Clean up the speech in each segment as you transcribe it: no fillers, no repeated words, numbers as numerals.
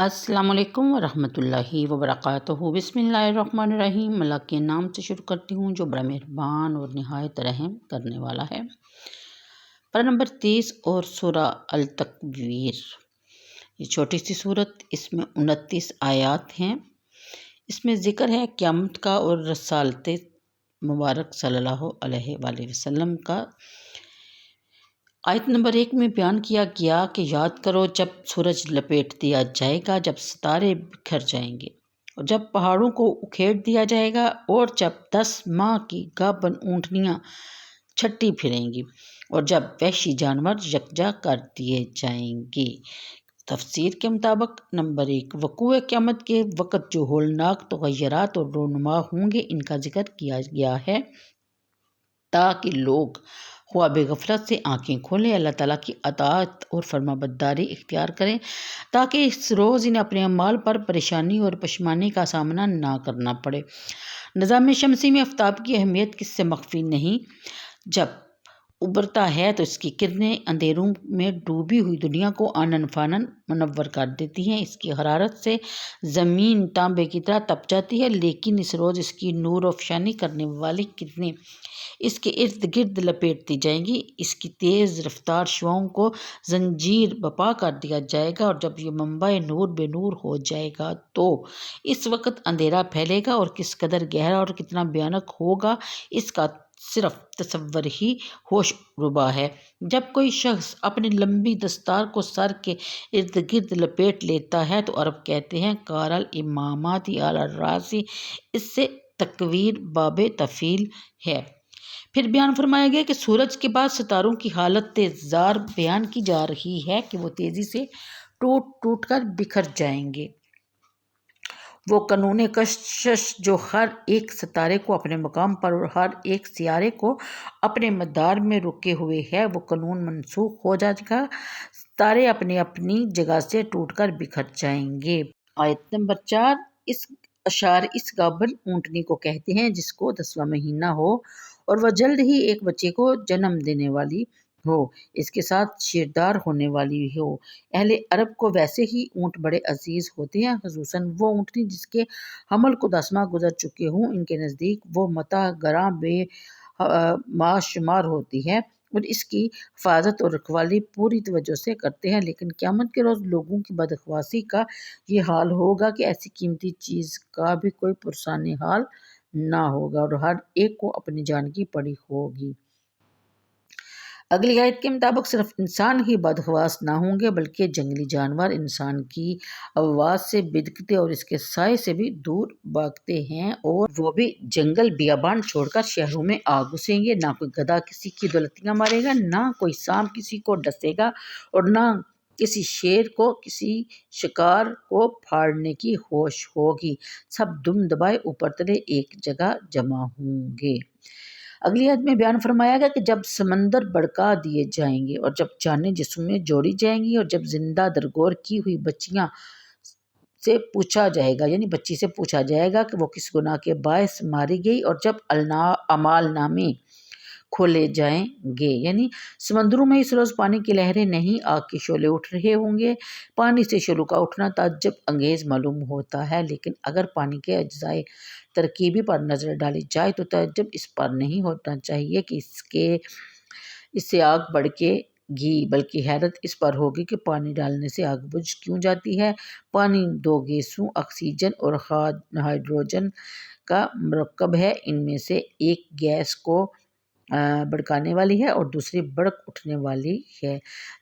السلام علیکم ورحمۃ اللہ وبرکاتہ۔ بسم اللہ الرحمن الرحیم۔ اللہ کے نام سے شروع کرتی ہوں جو بڑا مہربان اور نہایت رحم کرنے والا ہے۔ پارہ نمبر 30 اور سورہ التکویر، یہ چھوٹی سی صورت، اس میں 29 آیات ہیں۔ اس میں ذکر ہے قیامت کا اور رسالت مبارک صلی اللہ علیہ وآلہ وسلم کا۔ آیت نمبر 1 میں بیان کیا گیا کہ یاد کرو جب سورج لپیٹ دیا جائے گا، جب ستارے بکھر جائیں گے اور جب پہاڑوں کو اکھیڑ دیا جائے گا، اور جب 10 ماہ کی گابن اونٹنیاں چھٹی پھریں گی، اور جب وحشی جانور یکجا کر دیے جائیں گے۔ تفسیر کے مطابق نمبر 1، وقوع قیامت کے وقت جو ہولناک تغیرات اور رونما ہوں گے ان کا ذکر کیا گیا ہے، تاکہ لوگ خواب غفلت سے آنکھیں کھولیں، اللہ تعالیٰ کی اطاعت اور فرما برداری اختیار کریں، تاکہ اس روز انہیں اپنے اعمال پر پریشانی اور پشیمانی کا سامنا نہ کرنا پڑے۔ نظام شمسی میں آفتاب کی اہمیت کس سے مخفی نہیں۔ جب ابھرتا ہے تو اس کی کرنیں اندھیروں میں ڈوبی ہوئی دنیا کو آنن فانن منور کر دیتی ہیں۔ اس کی حرارت سے زمین تانبے کی طرح تپ جاتی ہے، لیکن اس روز اس کی نور افشانی کرنے والی کرنیں اس کے ارد گرد لپیٹ دی جائیں گی، اس کی تیز رفتار شعاؤں کو زنجیر بپا کر دیا جائے گا، اور جب یہ منبع نور بے نور ہو جائے گا تو اس وقت اندھیرا پھیلے گا اور کس قدر گہرا اور کتنا بھیانک ہوگا اس کا صرف تصور ہی ہوش ربا ہے۔ جب کوئی شخص اپنی لمبی دستار کو سر کے ارد گرد لپیٹ لیتا ہے تو عرب کہتے ہیں کار الامامات علی الراس، اس سے تکویر باب تفعیل ہے۔ پھر بیان فرمایا گیا کہ سورج کے بعد ستاروں کی حالت زار بیان کی جا رہی ہے کہ وہ تیزی سے ٹوٹ ٹوٹ کر بکھر جائیں گے۔ وہ قانون کشش جو ہر ایک ستارے کو اپنے مقام پر اور ہر ایک سیارے کو اپنے مدار میں رکے ہوئے ہے، وہ قانون منسوخ ہو جائے گا، ستارے اپنی اپنی جگہ سے ٹوٹ کر بکھر جائیں گے۔ آیت نمبر 4، اس گابن اونٹنی کو کہتے ہیں جس کو 10واں مہینہ ہو اور وہ جلد ہی ایک بچے کو جنم دینے والی ہو، اس کے ساتھ شیردار ہونے والی ہو۔ اہل عرب کو ویسے ہی اونٹ بڑے عزیز ہوتے ہیں، خصوصاً وہ اونٹنی جس کے حمل کو 10 ماہ گزر چکے ہوں، ان کے نزدیک وہ متاع گراں بے ماہ شمار ہوتی ہے اور اس کی حفاظت اور رکھوالی پوری توجہ سے کرتے ہیں، لیکن قیامت کے روز لوگوں کی بدحواسی کا یہ حال ہوگا کہ ایسی قیمتی چیز کا بھی کوئی پرسان حال نہ ہوگا اور ہر ایک کو اپنی جان کی پڑی ہوگی۔ اگلی آیت کے مطابق صرف انسان ہی بدحواس نہ ہوں گے بلکہ جنگلی جانور انسان کی آواز سے بدکتے اور اس کے سائے سے بھی دور بھاگتے ہیں، اور وہ بھی جنگل بیابان چھوڑ کر شہروں میں آ گھسیں گے۔ نہ کوئی گدھا کسی کی دولتیاں مارے گا، نہ کوئی سانپ کسی کو ڈسے گا، اور نہ کسی شیر کو کسی شکار کو پھاڑنے کی ہوش ہوگی، سب دم دبائے اوپر تلے ایک جگہ جمع ہوں گے۔ اگلی آیت میں بیان فرمایا گیا کہ جب سمندر بھڑکا دیے جائیں گے اور جب جانیں جسم میں جوڑی جائیں گی، اور جب زندہ درگور کی ہوئی بچیاں سے پوچھا جائے گا، یعنی بچی سے پوچھا جائے گا کہ وہ کس گناہ کے باعث ماری گئی، اور جب اعمال نامے کھولے جائیں گے، یعنی سمندروں میں اس روز پانی کی لہریں نہیں آگ کے شعلے اٹھ رہے ہوں گے۔ پانی سے شعلوں کا اٹھنا تعجب انگیز معلوم ہوتا ہے، لیکن اگر پانی کے اجزائے ترکیبی پر نظر ڈالی جائے تو تعجب اس پر نہیں ہونا چاہیے کہ اس سے آگ بھڑکے گی، بلکہ حیرت اس پر ہوگی کہ پانی ڈالنے سے آگ بجھ کیوں جاتی ہے۔ پانی 2 گیسوں آکسیجن اور ہائیڈروجن کا مرکب ہے، ان میں سے ایک گیس کو بھڑکانے والی ہے اور دوسری بھڑک اٹھنے والی ہے۔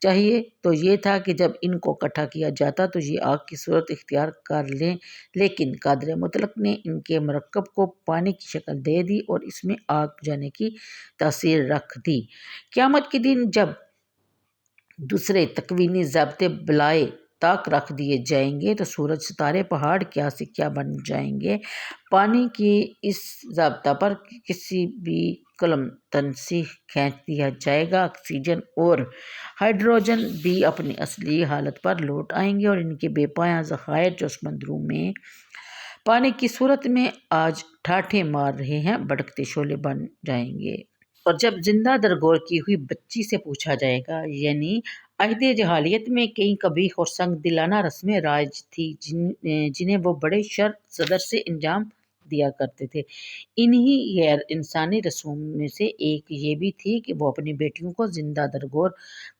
چاہیے تو یہ تھا کہ جب ان کو اکٹھا کیا جاتا تو یہ آگ کی صورت اختیار کر لیں، لیکن قادر مطلق نے ان کے مرکب کو پانی کی شکل دے دی اور اس میں آگ جانے کی تاثیر رکھ دی۔ قیامت کے دن جب دوسرے تکوینی ضابطے بالائے طاق رکھ دیے جائیں گے تو سورج، ستارے، پہاڑ کیا سے کیا بن جائیں گے۔ پانی کی اس ضابطہ پر کسی بھی قلم تنسیخ کھینچ دیا جائے گا۔ آکسیجن اور ہائیڈروجن بھی اپنی اصلی حالت پر لوٹ آئیں گے اور ان کے بے پایاں ذخائر جو سمندروں میں پانی کی صورت میں آج ٹھاٹھیں مار رہے ہیں، بھڑکتے شعلے بن جائیں گے۔ اور جب زندہ درگور کی ہوئی بچی سے پوچھا جائے گا، یعنی عہد جاہلیت میں کئی قبیح اور سنگ دلانہ رسمیں رائج تھی جنہیں وہ بڑے شرط صدر سے انجام دیا کرتے تھے۔ انہی غیر انسانی رسوم میں سے ایک یہ بھی تھی کہ وہ اپنی بیٹیوں کو زندہ درگور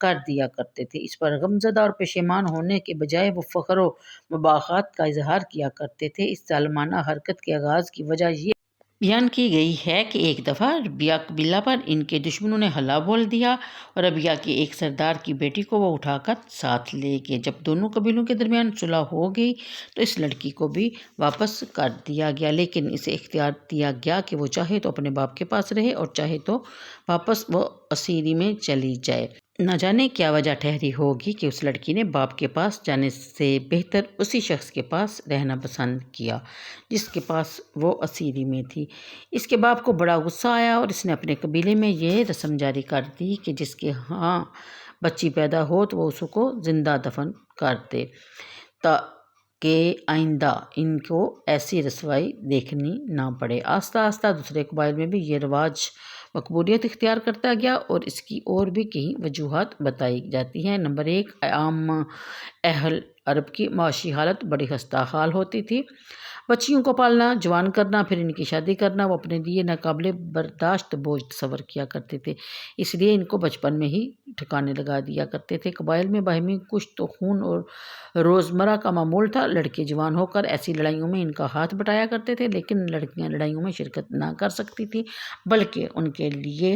کر دیا کرتے تھے۔ اس پر غمزدہ اور پشیمان ہونے کے بجائے وہ فخر و مباحثت کا اظہار کیا کرتے تھے۔ اس ظالمانہ حرکت کے آغاز کی وجہ یہ بیان کی گئی ہے کہ ایک دفعہ ربیہ قبیلہ پر ان کے دشمنوں نے حملہ بول دیا اور ربیہ کے ایک سردار کی بیٹی کو وہ اٹھا کر ساتھ لے گئے۔ جب دونوں قبیلوں کے درمیان صلح ہو گئی تو اس لڑکی کو بھی واپس کر دیا گیا، لیکن اسے اختیار دیا گیا کہ وہ چاہے تو اپنے باپ کے پاس رہے اور چاہے تو واپس وہ اسیری میں چلی جائے۔ نہ جانے کیا وجہ ٹھہری ہوگی کہ اس لڑکی نے باپ کے پاس جانے سے بہتر اسی شخص کے پاس رہنا پسند کیا جس کے پاس وہ اسیری میں تھی۔ اس کے باپ کو بڑا غصہ آیا اور اس نے اپنے قبیلے میں یہ رسم جاری کر دی کہ جس کے ہاں بچی پیدا ہو تو وہ اس کو زندہ دفن کر دے تاکہ آئندہ ان کو ایسی رسوائی دیکھنی نہ پڑے۔ آہستہ آہستہ دوسرے قبائل میں بھی یہ رواج مقبولیت اختیار کرتا گیا اور اس کی اور بھی کئی وجوہات بتائی جاتی ہیں۔ نمبر 1، عام اہل عرب کی معاشی حالت بڑی خستہ حال ہوتی تھی۔ بچیوں کو پالنا، جوان کرنا، پھر ان کی شادی کرنا وہ اپنے لیے ناقابل برداشت بوجھ تصور کیا کرتے تھے، اس لیے ان کو بچپن میں ہی ٹھکانے لگا دیا کرتے تھے۔ قبائل میں باہمی کشت و خون اور روزمرہ کا معمول تھا۔ لڑکے جوان ہو کر ایسی لڑائیوں میں ان کا ہاتھ بٹایا کرتے تھے، لیکن لڑکیاں لڑائیوں میں شرکت نہ کر سکتی تھیں، بلکہ ان کے لیے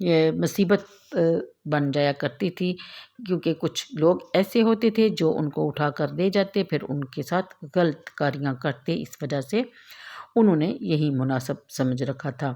یہ مصیبت بن جایا کرتی تھی، کیونکہ کچھ لوگ ایسے ہوتے تھے جو ان کو اٹھا کر لے جاتے پھر ان کے ساتھ غلط کاریاں کرتے۔ اس وجہ سے انہوں نے یہی مناسب سمجھ رکھا تھا۔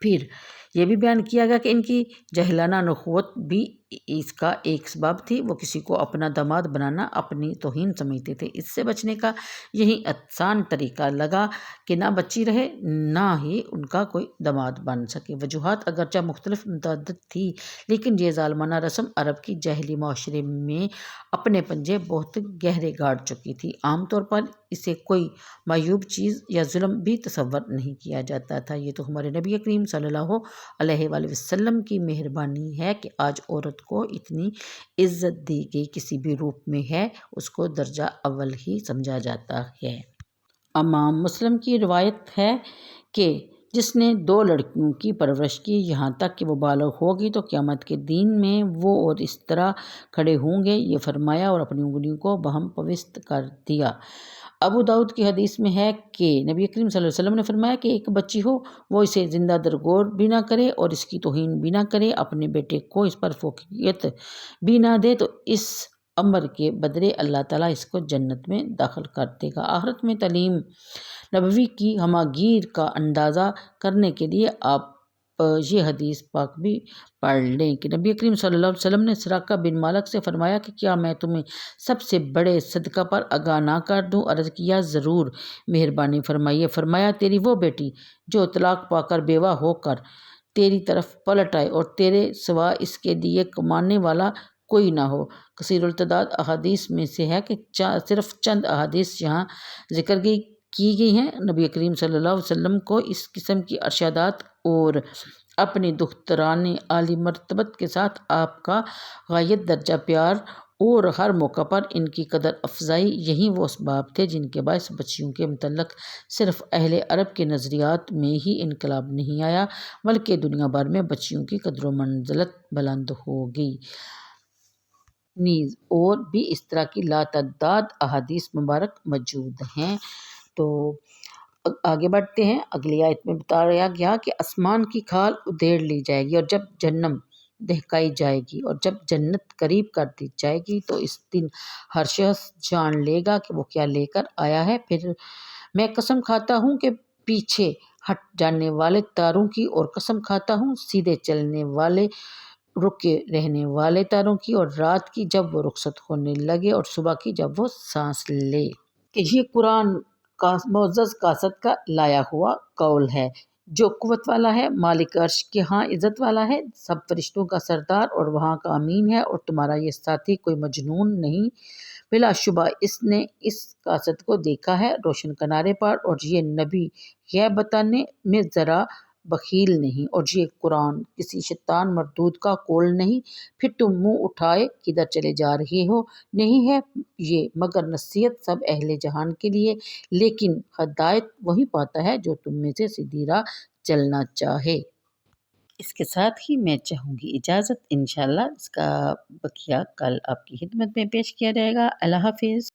پھر یہ بھی بیان کیا گیا کہ ان کی جاہلانہ نخوت بھی اس کا ایک سبب تھی۔ وہ کسی کو اپنا داماد بنانا اپنی توہین سمجھتے تھے۔ اس سے بچنے کا یہی آسان طریقہ لگا کہ نہ بچی رہے نہ ہی ان کا کوئی داماد بن سکے۔ وجوہات اگرچہ مختلف متعدد تھی، لیکن یہ ظالمانہ رسم عرب کی جاہلی معاشرے میں اپنے پنجے بہت گہرے گاڑ چکی تھی۔ عام طور پر اسے کوئی معیوب چیز یا ظلم بھی تصور نہیں کیا جاتا تھا۔ یہ تو ہمارے نبی کریم صلی اللہ علیہ وآلہ وسلم کی مہربانی ہے کہ آج عورت کو اتنی عزت دی گئی، کسی بھی روپ میں ہے اس کو درجہ اول ہی سمجھا جاتا ہے۔ امام مسلم کی روایت ہے کہ جس نے 2 لڑکیوں کی پرورش کی یہاں تک کہ وہ بالغ ہوگی تو قیامت کے دن میں وہ اور اس طرح کھڑے ہوں گے، یہ فرمایا اور اپنی انگلیوں کو بہم پوست کر دیا۔ ابو داؤد کی حدیث میں ہے کہ نبی کریم صلی اللہ علیہ وسلم نے فرمایا کہ ایک بچی ہو وہ اسے زندہ درگور بھی نہ کرے اور اس کی توہین بھی نہ کرے، اپنے بیٹے کو اس پر فوقیت بھی نہ دے تو اس امر کے بدلے اللہ تعالیٰ اس کو جنت میں داخل کر دے گا۔ آخرت میں تعلیم نبوی کی ہماگیر کا اندازہ کرنے کے لیے آپ یہ حدیث پاک بھی پڑھ لیں کہ نبی کریم صلی اللہ علیہ وسلم نے سراقہ بن مالک سے فرمایا کہ کیا میں تمہیں سب سے بڑے صدقہ پر آگاہ نہ کر دوں؟ عرض کیا ضرور، مہربانی فرمائیے۔ فرمایا تیری وہ بیٹی جو طلاق پا کر بیوہ ہو کر تیری طرف پلٹ آئے اور تیرے سوا اس کے لیے کمانے والا کوئی نہ ہو۔ کثیر التعداد احادیث میں سے ہے کہ صرف چند احادیث یہاں ذکر کی گئی ہیں۔ نبی کریم صلی اللہ علیہ وسلم کو اس قسم کی ارشادات اور اپنی دختران عالی مرتبت کے ساتھ آپ کا غایت درجہ پیار اور ہر موقع پر ان کی قدر افزائی یہی وہ اسباب تھے جن کے باعث بچیوں کے متعلق صرف اہل عرب کے نظریات میں ہی انقلاب نہیں آیا بلکہ دنیا بھر میں بچیوں کی قدر و منزلت بلند ہو گئی۔ نیز اور بھی اس طرح کی لاتعداد احادیث مبارک موجود ہیں۔ تو آگے بڑھتے ہیں۔ اگلی آیت میں بتایا گیا کہ آسمان کی کھال ادھیڑ لی جائے گی اور جب جہنم دہکائی جائے گی اور جب جنت قریب کر دی جائے گی تو اس دن ہر شخص جان لے گا کہ وہ کیا لے کر آیا ہے۔ پھر میں قسم کھاتا ہوں کہ پیچھے ہٹ جانے والے تاروں کی اور قسم کھاتا ہوں سیدھے چلنے والے رکے رہنے والے تاروں کی، اور رات کی جب وہ رخصت ہونے لگے اور صبح کی جب وہ سانس لے، کہ یہ قرآن کا معزز کاست کا لایا ہوا قول ہے جو قوت والا ہے، مالک عرش کے ہاں عزت والا ہے، سب فرشتوں کا سردار اور وہاں کا امین ہے، اور تمہارا یہ ساتھی کوئی مجنون نہیں، بلا شبہ اس نے اس کاست کو دیکھا ہے روشن کنارے پر، اور یہ نبی غیب بتانے میں ذرا بخیل نہیں، اور یہ قرآن کسی شیطان مردود کا قول نہیں۔ پھر تم منہ اٹھائے کدھر چلے جا رہے ہو؟ نہیں ہے یہ مگر نصیحت سب اہل جہان کے لیے، لیکن ہدایت وہی پاتا ہے جو تم میں سے سیدھی راہ چلنا چاہے۔ اس کے ساتھ ہی میں چاہوں گی اجازت، انشاءاللہ اس کا بقیہ کل آپ کی خدمت میں پیش کیا جائے گا۔ اللہ حافظ۔